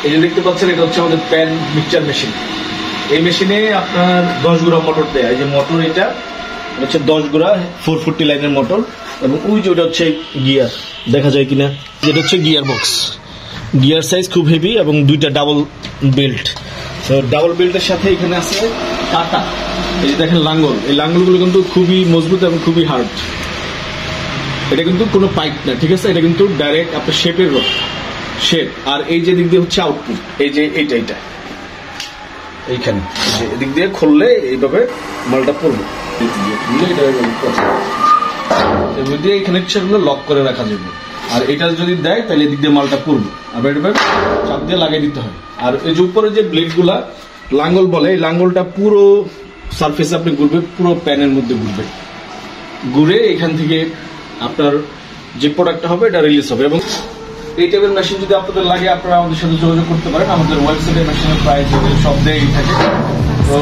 এই যে দেখতে পাচ্ছেন এটা হচ্ছে আমাদের প্যান মিক্সচার মেশিন। এই মেশিনে আপনার 10 গুড়া মোটর দেয়। এই যে মোটর এটা হচ্ছে 10 গুড়া 440 লাইনের মোটর, এবং ওই যে ওটা হচ্ছে গিয়ার, দেখা যায় কিনা, যেটা হচ্ছে গিয়ার বক্স। গিয়ার সাইজ খুব হেভি এবং দুইটা ডাবল বেল্ট। তো ডাবল বেল্টের সাথে এখানে আছে কাটা। এই যে দেখেন লাঙ্গল, এই লাঙ্গলগুলো কিন্তু খুবই মজবুত এবং খুবই হার্ড। এটা কিন্তু কোনো পাইপ না, ঠিক আছে, এটা কিন্তু ডাইরেক্ট আপনার শেপের শেপ। আর এই যে দিক দিয়ে হচ্ছে আউটপুট, এই যে এইটা এইখানে এদিক দিয়ে খুললে এইভাবে মালটা পড়বে, এগুলো দিয়ে এখানে সেগুলো লক করে রাখা যাবে। আর এটা যদি দেয় তাহলে এদিক দিয়ে মালটা পড়বে, আবার এটা চাপ দিয়ে লাগিয়ে দিতে হয়। আর এই যে উপরে যে ব্লেড গুলা লাঙ্গল বলে, এই লাঙ্গলটা পুরো সারফেসে আপনি ঘুরবে, পুরো প্যানের মধ্যে ঘুরে এখান থেকে আপনার যে প্রোডাক্টটা হবে এটা রিলিজ হবে। এবং এই টাইপের মেশিন যদি আপনাদের লাগে আপনারা আমাদের সাথে যোগাযোগ করতে পারেন। আমাদের ওয়েবসাইটে মেশিনের প্রাইস সব দেয় থাকে। তো